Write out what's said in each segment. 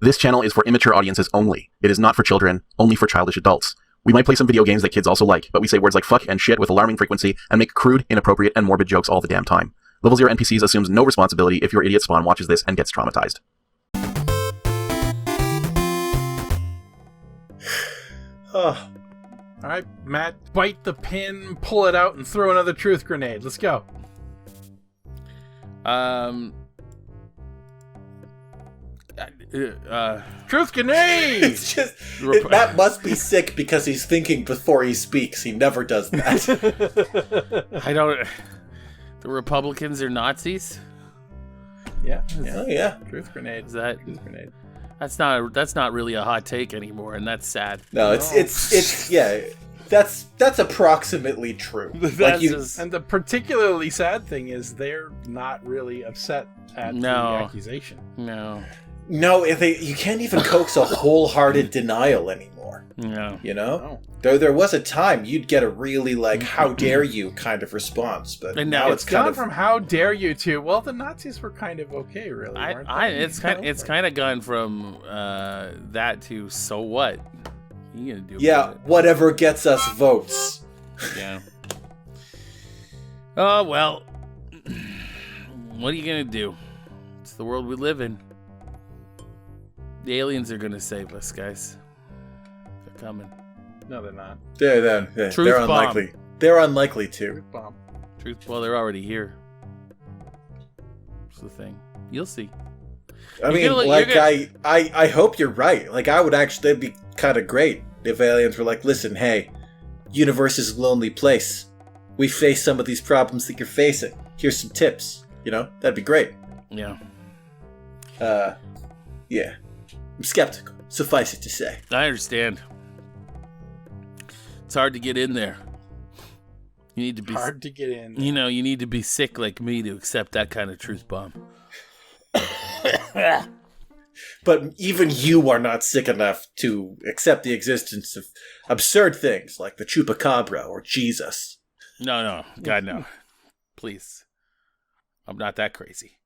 This channel is for immature audiences only. It is not for children, only for childish adults. We might play some video games that kids also like, but we say words like fuck and shit with alarming frequency and make crude, inappropriate, and morbid jokes all the damn time. Level 0 NPCs assumes no responsibility if your idiot spawn watches this and gets traumatized. Oh. All right, Matt, bite the pin, pull it out, and throw another truth grenade. Let's go. Truth grenade! It's just Matt must be sick because he's thinking before he speaks. He never does that. I don't. The Republicans are Nazis. Yeah. Oh yeah. Truth grenade. Is that? Truth grenade. That's not really a hot take anymore, and that's sad. No, it's yeah. That's approximately true. And the particularly sad thing is they're not really upset at the accusation. No, you can't even coax a wholehearted denial anymore. No. You know? Though there was a time you'd get a really how dare you kind of response, but and now it's gone from how dare you to, well, the Nazis were kind of okay, really. It's kind of gone from that to so what? You gonna do whatever gets us votes. Yeah. Oh well. What are you gonna do? It's the world we live in. The aliens are gonna save us, guys. They're coming. No, they're not. They're unlikely. They're unlikely to. Truth bomb. Well, they're already here. That's the thing. You'll see. I hope you're right. That'd be kind of great if aliens were like, listen, hey, universe is a lonely place. We face some of these problems that you're facing. Here's some tips. That'd be great. Yeah. Yeah. I'm skeptical. Suffice it to say. I understand. It's hard to get in there. You need to be hard to get in. You need to be sick like me to accept that kind of truth bomb. But even you are not sick enough to accept the existence of absurd things like the chupacabra or Jesus. No. God, no. Please. I'm not that crazy.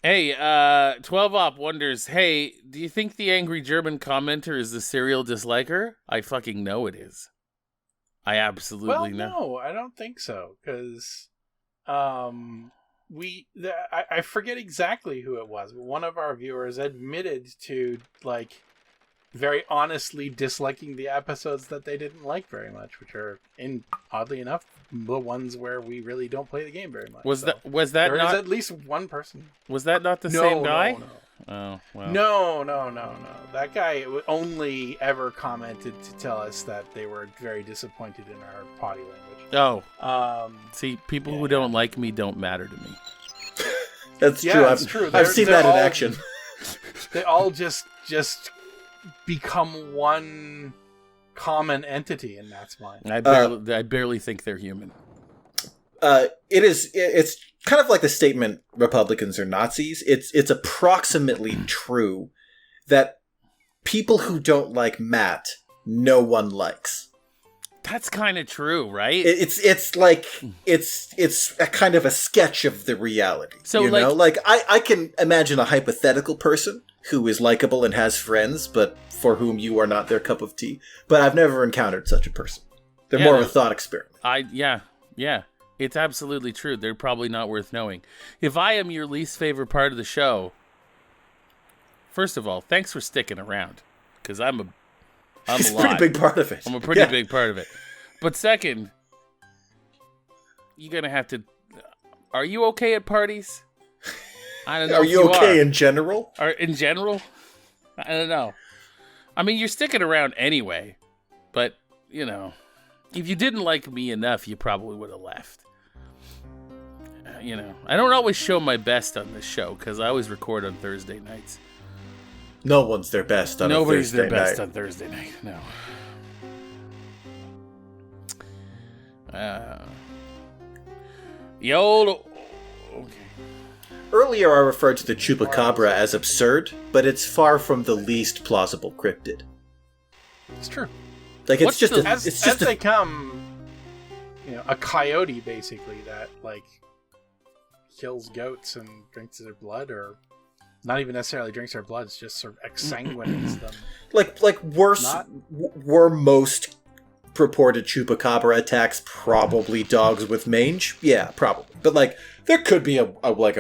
Hey, 12op wonders, hey, do you think the angry German commenter is the serial disliker? I fucking know it is. I absolutely know. No, I don't think so, because I forget exactly who it was, but one of our viewers admitted to very honestly disliking the episodes that they didn't like very much, which are, oddly enough, the ones where we really don't play the game very much. Was that there not is at least one person? Was that not the same guy? No. Oh, well. No. That guy only ever commented to tell us that they were very disappointed in our potty language. Oh. See, people who don't like me don't matter to me. That's true. That's true. I've seen that in action. They all just become one common entity, and that's mine. I barely think they're human. It's kind of like the statement Republicans are Nazis. It's approximately true that people who don't like Matt, no one likes. That's kind of true, right? It's a kind of a sketch of the reality. So I can imagine a hypothetical person who is likable and has friends, but for whom you are not their cup of tea. But I've never encountered such a person. They're more of a thought experiment. Yeah. It's absolutely true. They're probably not worth knowing. If I am your least favorite part of the show, first of all, thanks for sticking around, because I'm a pretty big part of it. I'm a pretty big part of it. But second, you're gonna have to. Are you okay at parties? I don't know. Are you okay in general? In general, I don't know. I mean, you're sticking around anyway, but if you didn't like me enough, you probably would have left. I don't always show my best on this show because I always record on Thursday nights. No one's their best on Nobody's a Thursday their best night. on Thursday night. No. Okay. Earlier I referred to the chupacabra as absurd, but it's far from the least plausible cryptid. It's true. As they come, a coyote basically that kills goats and drinks their blood, or Not even necessarily drinks their blood, it's just sort of exsanguinates them. Like worse, Not- were most purported chupacabra attacks probably dogs with mange? Yeah, probably. But like, there could be a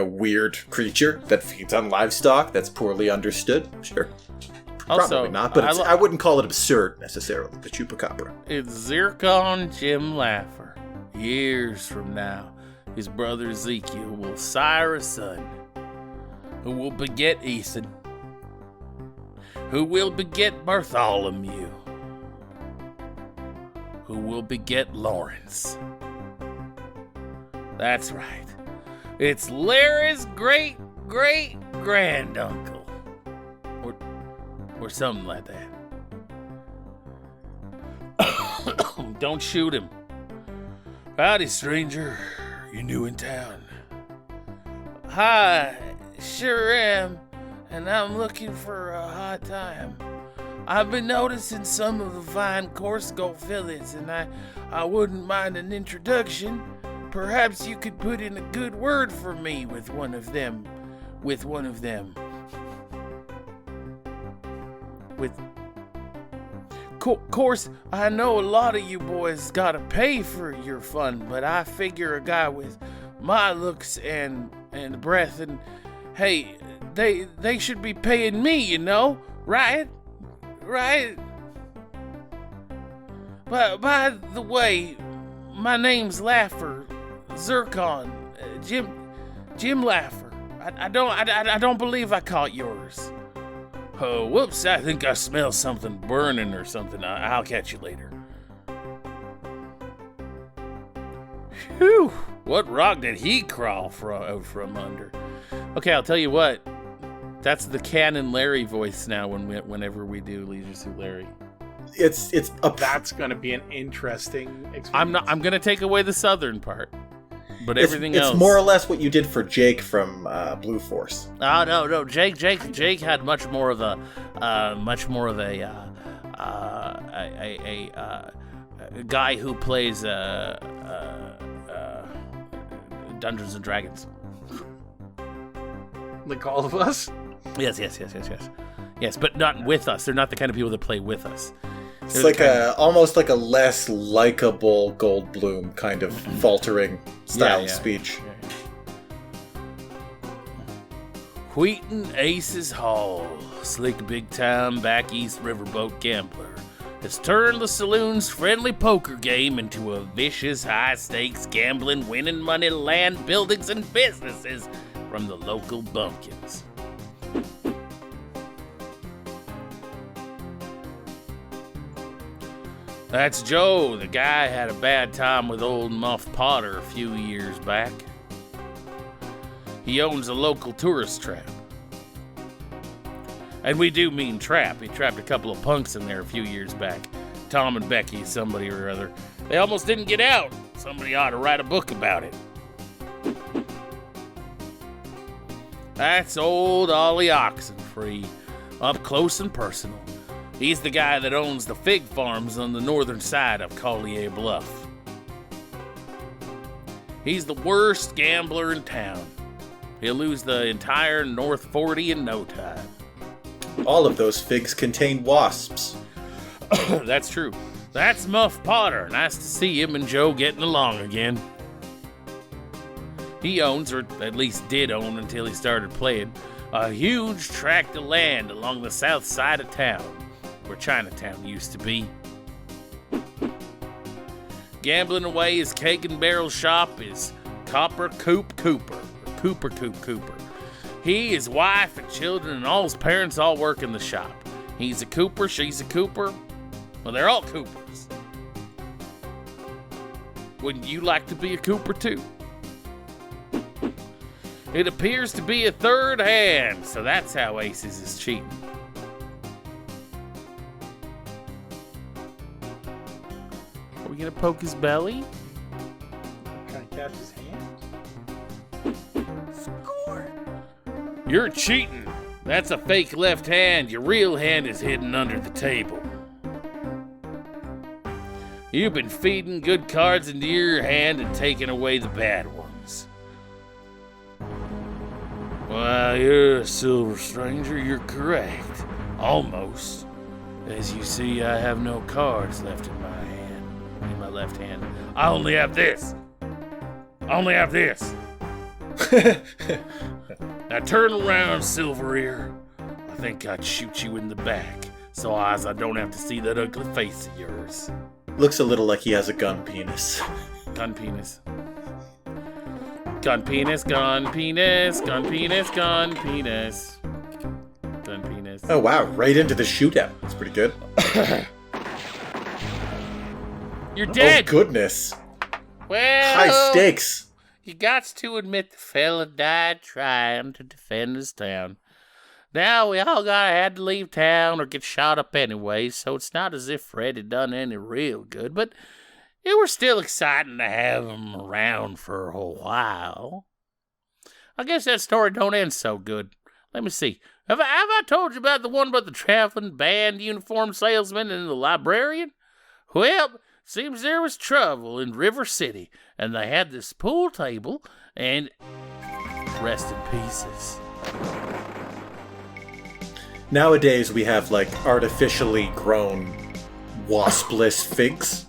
weird creature that feeds on livestock that's poorly understood. Sure. Also, Probably not, but I wouldn't call it absurd necessarily, the chupacabra. It's Zircon Jim Laffer. Years from now, his brother Ezekiel will sire a son, who will beget Ethan, who will beget Bartholomew, who will beget Lawrence. That's right. It's Larry's great-great-granduncle. Or something like that. Don't shoot him. Howdy, stranger. You new in town? Hi, sure am. And I'm looking for a hot time. I've been noticing some of the fine Coarsegold fillies, and I wouldn't mind an introduction. Perhaps you could put in a good word for me with one of them. Course, I know a lot of you boys gotta pay for your fun, but I figure a guy with my looks and breath and hey, they should be paying me, you know, right? But by the way, my name's Laffer, Zircon, Jim Laffer. I don't believe I caught yours. Oh, whoops, I think I smell something burning or something. I'll catch you later. Whew, what rock did he crawl from under? Okay, I'll tell you what. That's the Canon Larry voice now whenever we do Leisure Suit Larry. That's going to be an interesting experience. I'm going to take away the southern part. But everything else, it's more or less what you did for Jake from Blue Force. Oh no, Jake had much more of a guy who plays Dungeons and Dragons. Like all of us? Yes, but not with us. They're not the kind of people that play with us. It's like almost like a less likable Goldblum kind of faltering style of speech. Wheaton Aces Hall, slick big time back east riverboat gambler, has turned the Saloon's friendly poker game into a vicious high stakes gambling, winning money, land, buildings, and businesses from the local bumpkins. That's Joe. The guy had a bad time with old Muff Potter a few years back. He owns a local tourist trap. And we do mean trap. He trapped a couple of punks in there a few years back. Tom and Becky, somebody or other. They almost didn't get out. Somebody ought to write a book about it. That's old Ollie Oxenfree, up close and personal. He's the guy that owns the fig farms on the northern side of Collier Bluff. He's the worst gambler in town. He'll lose the entire North 40 in no time. All of those figs contain wasps. That's true. That's Muff Potter. Nice to see him and Joe getting along again. He owns, or at least did own until he started playing, a huge tract of land along the south side of town, where Chinatown used to be. Gambling away his cake and barrel shop is Cooper. He, his wife, and children, and all his parents all work in the shop. He's a Cooper, she's a Cooper. Well, they're all Coopers. Wouldn't you like to be a Cooper too? It appears to be a third hand, so that's how Aces is cheating. Are we gonna poke his belly? Trying to catch his hand. Score! You're cheating. That's a fake left hand. Your real hand is hidden under the table. You've been feeding good cards into your hand and taking away the bad ones. Well, you're a silver stranger, you're correct. Almost. As you see, I have no cards left in my left hand. I only have this. Now turn around, Silver Ear. I think I'd shoot you in the back, so as I don't have to see that ugly face of yours. Looks a little like he has a gun penis. Gun penis. Gun penis, gun penis, gun penis, gun penis. Gun penis. Oh wow, right into the shootout. That's pretty good. You're dead! Oh goodness. Well, High stakes. you got to admit the fella died trying to defend his town. Now we all had to leave town or get shot up anyway, so it's not as if Freddy done any real good, but it was still exciting to have him around for a while. I guess that story don't end so good. Let me see. Have I told you about the one about the traveling band uniform salesman and the librarian? Well, seems there was trouble in River City, and they had this pool table, and rest in pieces. Nowadays we have like artificially grown waspless figs,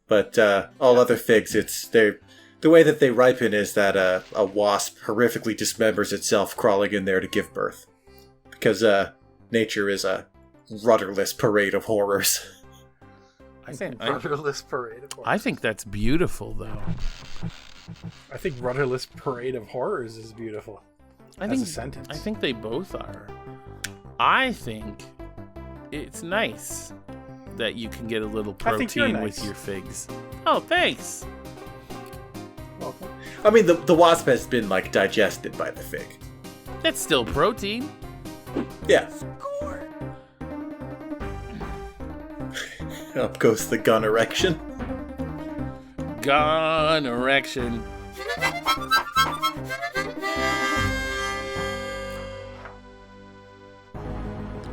but all other figs, the way that they ripen is that a wasp horrifically dismembers itself crawling in there to give birth, because nature is a rudderless parade of horrors. Rudderless parade of horrors. I think that's beautiful, though. I think rudderless parade of horrors is beautiful. As a sentence. I think they both are. I think it's nice that you can get a little protein with your figs. Oh, thanks. Welcome. I mean, the wasp has been like digested by the fig. That's still protein. Yeah. Up goes the gun erection. Gun erection.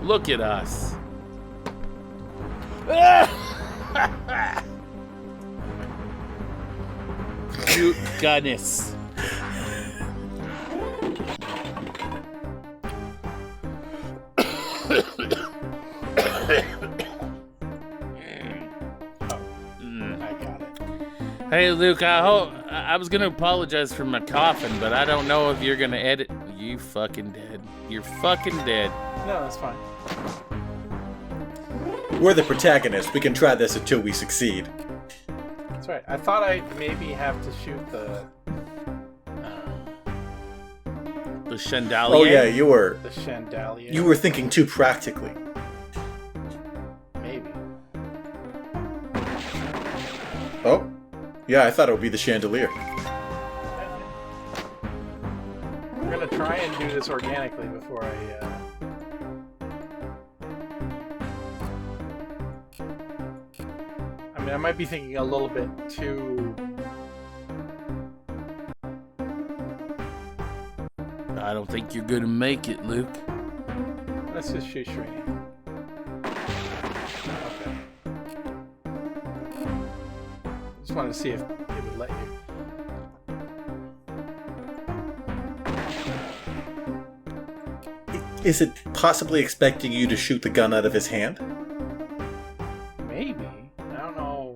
Look at us. Gunis. Hey, Luke, I was gonna apologize for my coughing, but I don't know if you're gonna edit. You fucking dead. You're fucking dead. No, that's fine. We're the protagonists. We can try this until we succeed. That's right. I thought I'd maybe have to shoot the chandelier. Oh yeah, you were. The chandelier. You were thinking too practically. Maybe. Oh, yeah. I thought it would be the chandelier. We're gonna try and do this organically before I. I mean, I might be thinking a little bit too. I don't think you're gonna make it, Luke. Let's just shoot Shrini. Okay. Just wanted to see if it would let you. Is it possibly expecting you to shoot the gun out of his hand? Maybe. I don't know.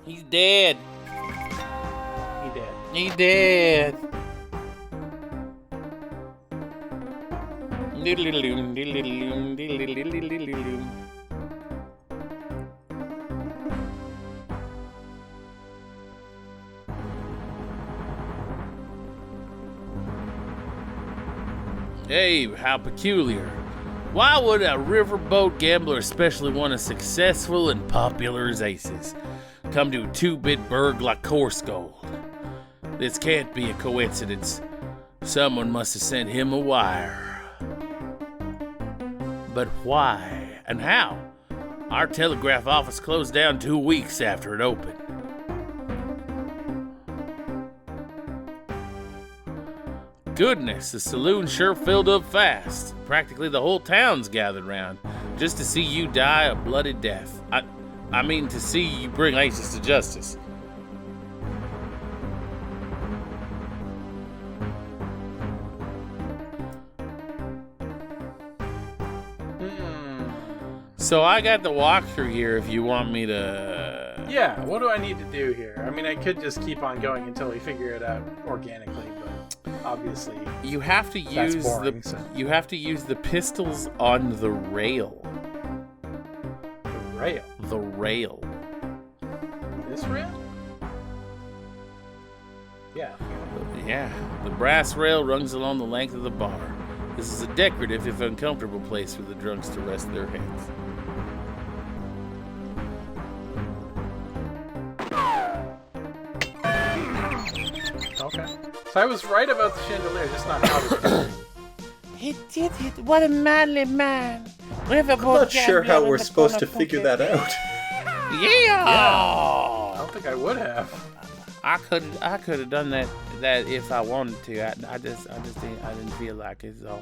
He's dead. He did. He dead. Hey, how peculiar. Why would a riverboat gambler, especially one as successful and popular as Aces, come to a two-bit burg like Coarsegold? This can't be a coincidence. Someone must have sent him a wire. But why and how? Our telegraph office closed down 2 weeks after it opened. Goodness, the saloon sure filled up fast. Practically the whole town's gathered round just to see you die a bloody death. I mean to see you bring Aces to justice. So I got the walkthrough here if you want me to... Yeah, what do I need to do here? I mean, I could just keep on going until we figure it out organically, but obviously You have to that's use boring. you have to use the pistols on the rail. The rail. The rail. This rail? Yeah. Yeah, the brass rail runs along the length of the bar. This is a decorative, if uncomfortable, place for the drunks to rest their heads. Okay. So I was right about the chandelier, just not how to He did it. What a manly man. I'm not sure how we're supposed to figure that out. Yeah. I don't think I would have. I could have done that if I wanted to. I didn't feel like it. So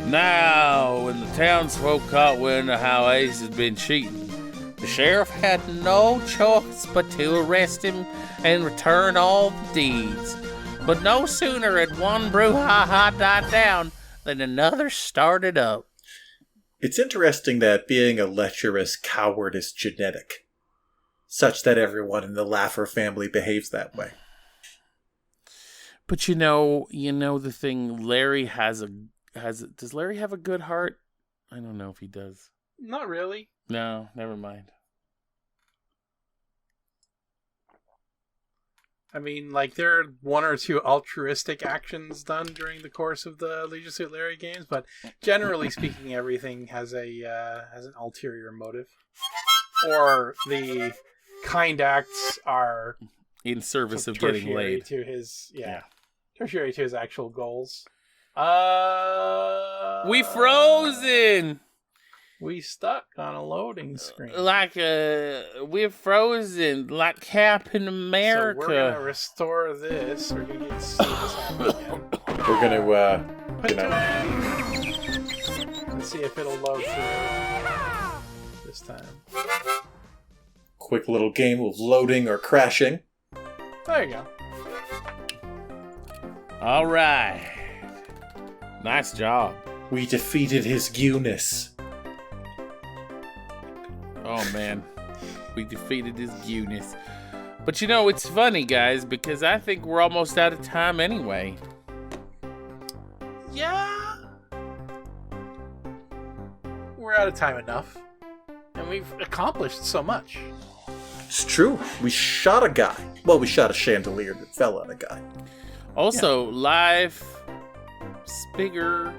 now, when the townsfolk caught wind of how Ace had been cheating, the sheriff had no choice but to arrest him and return all the deeds. But no sooner had one brouhaha died down than another started up. It's interesting that being a lecher is coward is genetic, such that everyone in the Laffer family behaves that way. But you know the thing. Larry does Larry have a good heart? I don't know if he does. Not really. No, never mind. I mean, like, there are one or two altruistic actions done during the course of the Leisure Suit Larry games, but generally speaking, everything has an ulterior motive. Or the kind acts are In service of getting laid. To his, Yeah. tertiary to his actual goals. We frozen! We stuck on a loading screen. We're frozen like Captain America. So we're gonna restore this. We're gonna get see this happen again. We're gonna, Let's see if it'll load through this time. quick little game of loading or crashing. There you go. All right. Nice job. We defeated his Gunis. Oh, man. We defeated his Gunis. But you know, it's funny, guys, because I think we're almost out of time anyway. Yeah. We're out of time enough. And we've accomplished so much. It's true. We shot a guy. Well, we shot a chandelier that fell on a guy. Also, live Spigger.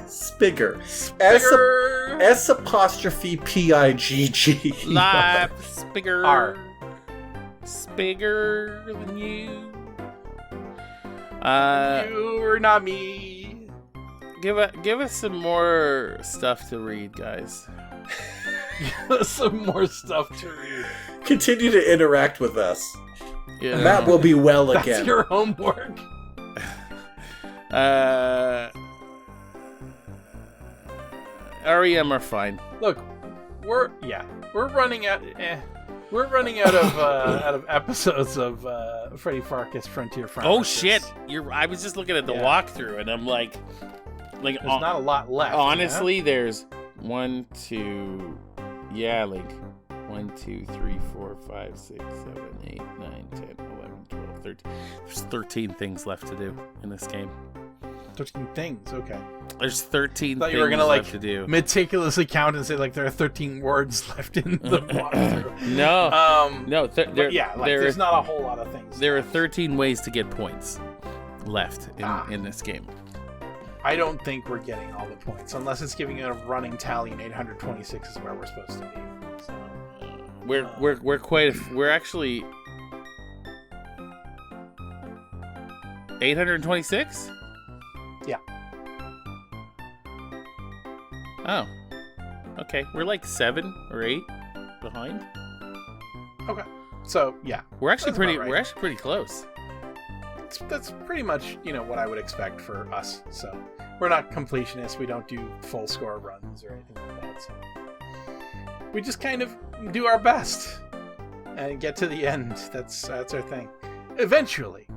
Spigger. Spigger. S apostrophe P-I-G-G. Live Spigger. R. Spigger than you. You or not me. Give us some more stuff to read, guys. Give us some more stuff to read. Continue to interact with us. Yeah. And that will be well That's again. your homework. REM are fine. Look, we're running out. We're running out of episodes of Freddy Pharkas Frontier Pharmacist. Oh shit! I was just looking at the walkthrough, and I'm like, there's not a lot left. honestly, there's 1, 2, 3, 4, 5, 6, 7, 8, 9, 10, 11, 12, 13. There's 13 things left to do in this game. 13 things. Okay. There's 13 I thought things you were gonna left to do. meticulously count and say like there are 13 words left in the walkthrough. No, there's not a whole lot of things. There are 13 ways to get points left in this game. I don't think we're getting all the points unless it's giving it a running tally, and 826 is where we're supposed to be. So, We're actually 826. Yeah. Oh. Okay, we're like 7 or 8 behind. okay. So yeah, We're actually That's pretty. about right. We're actually pretty close. that's pretty much what I would expect for us. So we're not completionists. We don't do full score runs or anything like that. So we just kind of do our best and get to the end. That's our thing. Eventually,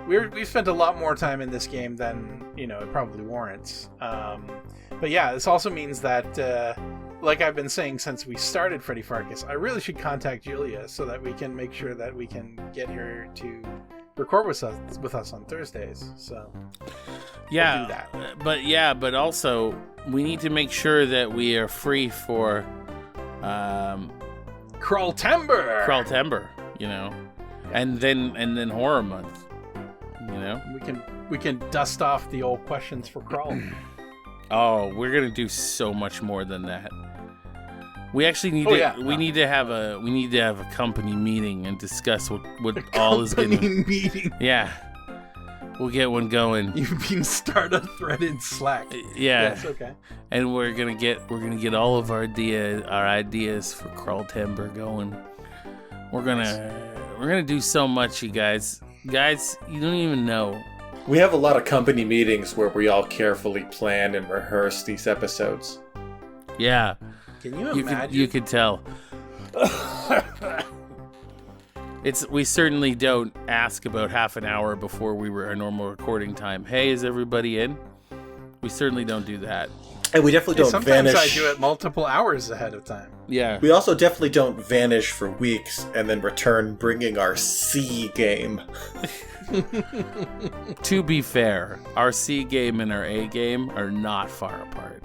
we've spent a lot more time in this game than it probably warrants. But yeah, this also means that, like I've been saying since we started Freddy Pharkas, I really should contact Julia so that we can make sure that we can get her to record with us on Thursdays. So yeah, we'll do that. But also we need to make sure that we are free for Crawltember, and then Horror Month, We can dust off the old questions for Crawl. Oh, we're gonna do so much more than that. We actually need we need to have a company meeting and discuss what all is gonna meeting. Yeah, we'll get one going. You mean start a thread in Slack? Yeah. Yes, okay. And we're gonna get all of our ideas for Crawltember going. We're gonna do so much, you guys. Guys, you don't even know. We have a lot of company meetings where we all carefully plan and rehearse these episodes. Yeah. Can you imagine? You could tell. We certainly don't ask about half an hour before our normal recording time. Hey, is everybody in? We certainly don't do that. And we definitely don't vanish. Sometimes I do it multiple hours ahead of time. Yeah. We also definitely don't vanish for weeks and then return bringing our C game. To be fair, our C game and our A game are not far apart.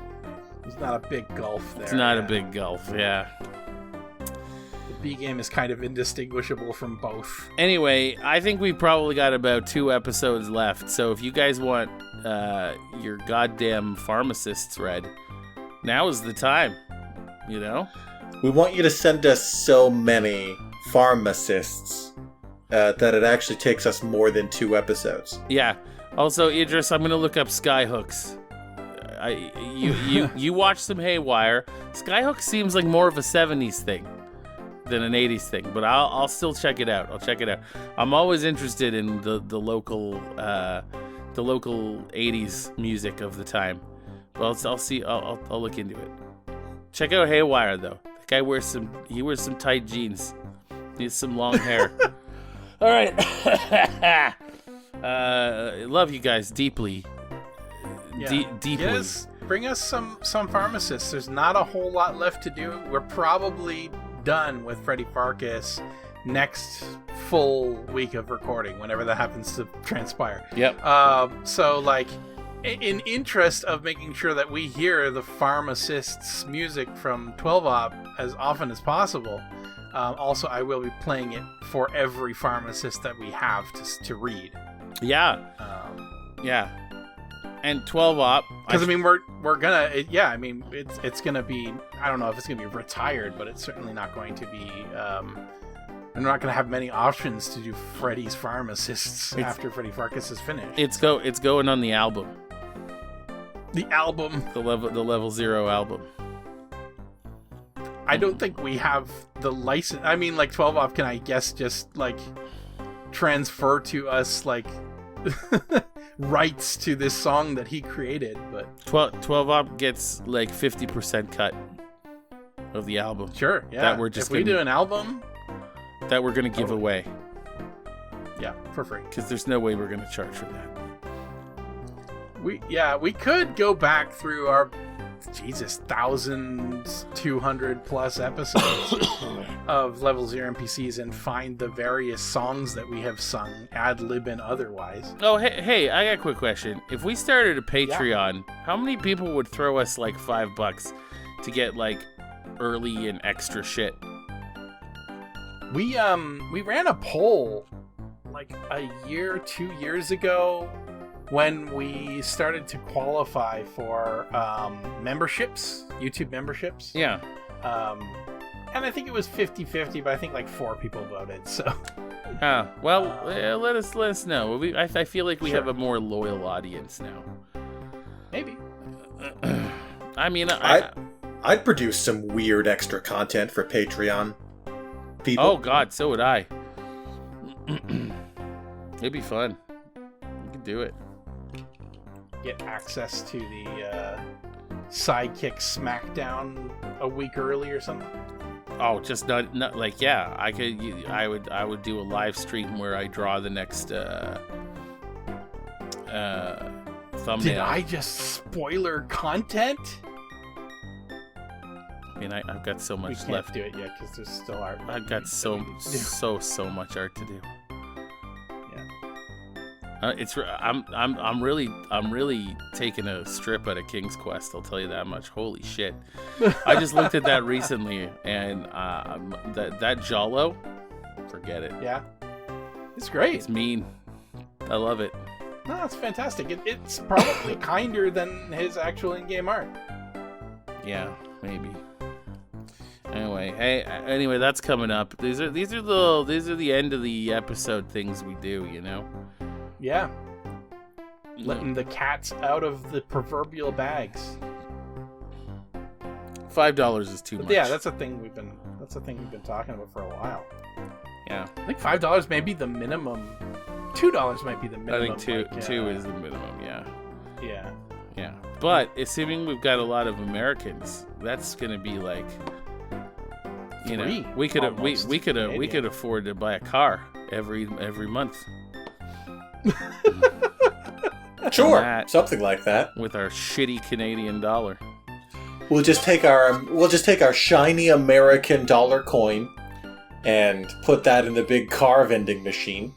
There's not a big gulf there. It's not a big gulf, yeah. The B game is kind of indistinguishable from both. Anyway, I think we've probably got about 2 episodes left, so if you guys want your goddamn pharmacists read, now is the time, We want you to send us so many pharmacists that it actually takes us more than 2 episodes. Yeah. Also, Idris, I'm gonna look up Skyhooks. You watch some Haywire. Skyhooks seems like more of a 70s thing than an 80s thing, but I'll still check it out. I'm always interested in the local 80s music of the time. Well, I'll look into it. Check out Haywire though. That guy wears some tight jeans. He has some long hair. All right. Love you guys deeply. Yeah. Deeply. Bring us some pharmacists. There's not a whole lot left to do. We're probably done with Freddy Pharkas next full week of recording, whenever that happens to transpire. Yep. So, like, in interest of making sure that we hear the pharmacist's music from 12-Op as often as possible, also I will be playing it for every pharmacist that we have to read. Yeah. Yeah. And 12-Op, because we're gonna it's gonna be, I don't know if it's gonna be retired, but it's certainly not going to be I'm not gonna have many options to do Freddy's pharmacists after Freddy Pharkas is finished. It's going on the album. The album. The level 0 album. I don't think we have the license. I mean, like, 12-Op can, I guess, just like transfer to us like rights to this song that he created, but 12-Op gets like 50% cut of the album. Sure, yeah. That we're just we do an album that we're gonna give away. Yeah, for free. Because there's no way we're gonna charge for that. We could go back through our 1,200 plus episodes of Level 0 NPCs and find the various songs that we have sung, ad lib and otherwise. Oh, hey, I got a quick question. If we started a Patreon, how many people would throw us like $5 to get like early and extra shit? We ran a poll like a year or 2 years ago when we started to qualify for memberships, YouTube memberships. Yeah. And I think it was 50-50, but I think like 4 people voted, so. Let us know. I feel like we Sure. have a more loyal audience now. Maybe. I mean, I'd produce some weird extra content for Patreon people. Oh God, so would I. It'd be fun. We could do it. Get access to the Sidekick Smackdown a week early or something. Oh, just not like, yeah. I would do a live stream where I draw the next thumbnail. Did I just spoiler content? I mean, I've got so much We can't left. do it yet because there's still art. I've got so much art to do. Yeah. I'm really taking a strip out of King's Quest. I'll tell you that much. Holy shit! I just looked at that recently, and that Jalo, forget it. Yeah. It's great. It's mean. I love it. No, it's fantastic. It's probably kinder than his actual in-game art. Yeah, maybe. Anyway, that's coming up. These are the end of the episode things we do, you know. Yeah. Letting the cats out of the proverbial bags. $5 is too much. Yeah, that's a thing we've been talking about for a while. Yeah. I think $5 may be the minimum. $2 might be the minimum. I think two is the minimum. Yeah. Yeah. Yeah. But assuming we've got a lot of Americans, that's gonna be like, you know, we could afford to buy a car every month. Sure, something like that. With our shitty Canadian dollar. We'll just take our shiny American dollar coin and put that in the big car vending machine.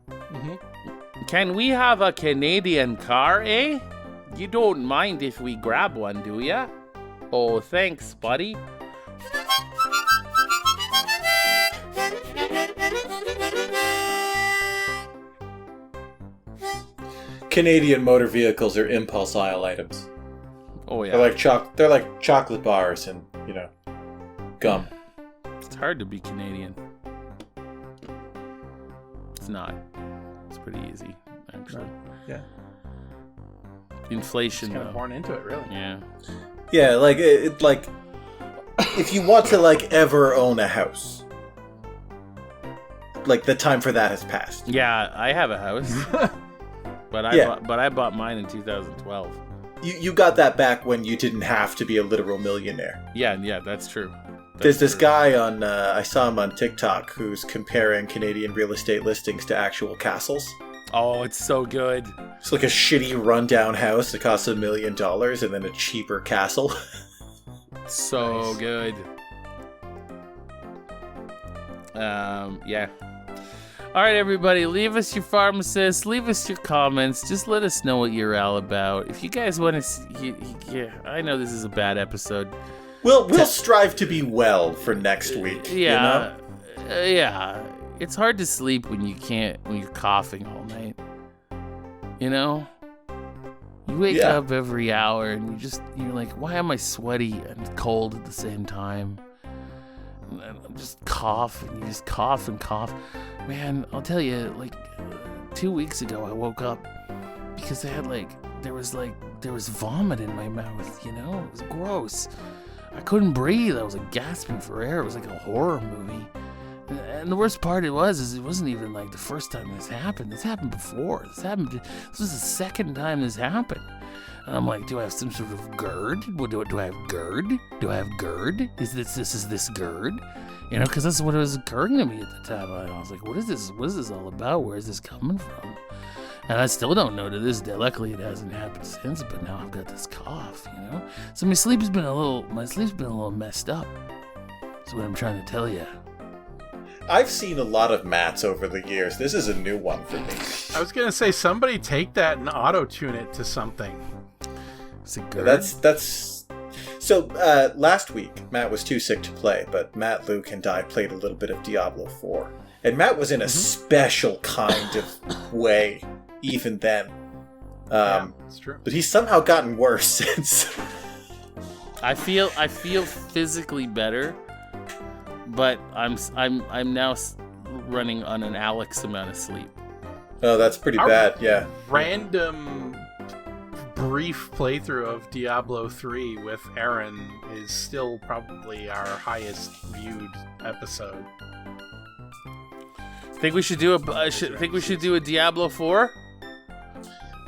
Mm-hmm. Can we have a Canadian car, eh? You don't mind if we grab one, do ya? Oh, thanks, buddy. Canadian motor vehicles are impulse aisle items. Oh yeah. They're like chocolate bars and, you know, gum. It's hard to be Canadian. It's not. It's pretty easy, actually. Yeah. Inflation, kind of born into it, really. Yeah. Yeah, like like if you want to like ever own a house, like the time for that has passed. Yeah, I have a house. But I bought mine in 2012. You got that back when you didn't have to be a literal millionaire. Yeah, that's true. There's this guy on, I saw him on TikTok, who's comparing Canadian real estate listings to actual castles. Oh, it's so good. It's like a shitty rundown house that costs $1 million and then a cheaper castle. So Nice. good. Yeah. All right, everybody, leave us your pharmacists, leave us your comments. Just let us know what you're all about. If you guys want to see, yeah, I know this is a bad episode. We'll strive to be well for next week. Yeah. You know? Yeah. It's hard to sleep when you're coughing all night. You know? You wake up every hour and you're like, why am I sweaty and cold at the same time? And I'm just cough, and you just cough and cough. Man, I'll tell you, like 2 weeks ago I woke up because I had there was vomit in my mouth, you know? It was gross. I couldn't breathe. I was gasping for air. It was like a horror movie. And the worst part it wasn't even like the first time this happened. This happened before. This was the second time this happened. And I'm like, do I have some sort of GERD? Do I have GERD? Do I have GERD? Is this GERD? You know, because that's what was occurring to me at the time. And I was like, what is this? What is this all about? Where is this coming from? And I still don't know to this day. Luckily, it hasn't happened since. But now I've got this cough. You know, so my sleep's been a little messed up. That's what I'm trying to tell you. I've seen a lot of Matts over the years. This is a new one for me. I was gonna say, somebody take that and auto-tune it to something. Is it GERD? That's so. Last week, Matt was too sick to play, but Matt, Luke, and I played a little bit of Diablo 4, and Matt was in a special kind of way, even then. Yeah, it's true. But he's somehow gotten worse since. I feel physically better, but I'm now running on an Alex amount of sleep. Oh, that's pretty bad. Yeah. Random brief playthrough of Diablo 3 with Aaron is still probably our highest viewed episode. Think we should do a Diablo 4?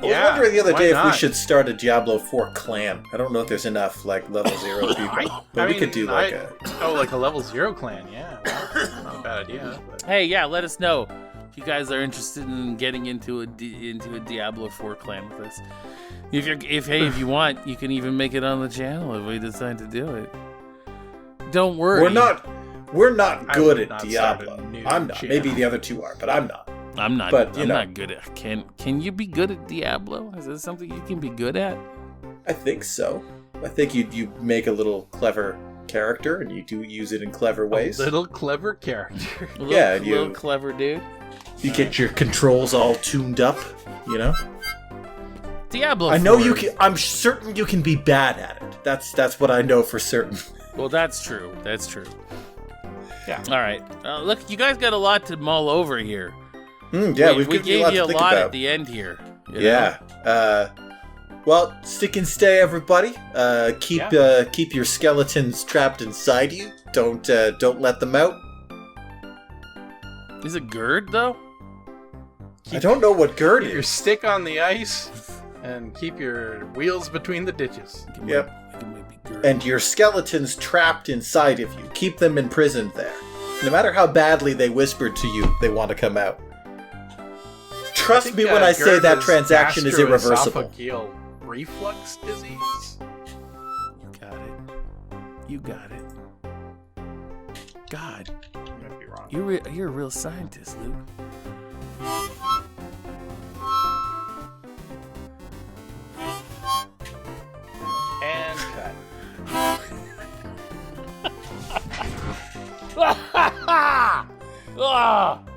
I was wondering the other why day if not? we should start a Diablo 4 clan. I don't know if there's enough level 0 people, but we could do like a level 0 clan. Yeah, well, not a bad idea. But... Hey, yeah, let us know. If you guys are interested in getting into a Diablo 4 clan with us, if you want, you can even make it on the channel if we decide to do it. Don't worry. We're not good at not Diablo. I'm not. channel. Maybe the other two are, but I'm not. I'm not. But, you I'm know. not good at. Can you be good at Diablo? Is this something you can be good at? I think so. I think you make a little clever character and you do use it in clever ways. A little clever character. Little clever dude. You get your controls all tuned up, you know? Diablo. I know 4. you can. I'm certain you can be bad at it. That's what I know for certain. Well, that's true. That's true. Yeah. All right. Look, you guys got a lot to mull over here. Yeah, we given gave you a lot about. at the end here. you know? Yeah. Well, stick and stay, everybody. Keep your skeletons trapped inside you. Don't let them out. Is it GERD though? I don't know what GERD Keep your is. stick on the ice and keep your wheels between the ditches. Yep. It might be GERD. And your skeletons trapped inside of you. Keep them imprisoned there. No matter how badly they whispered to you, they want to come out. Trust me when I say GERD that transaction is irreversible. Gastroesophageal reflux disease. You got it. God, I might be wrong. you're a real scientist, Luke.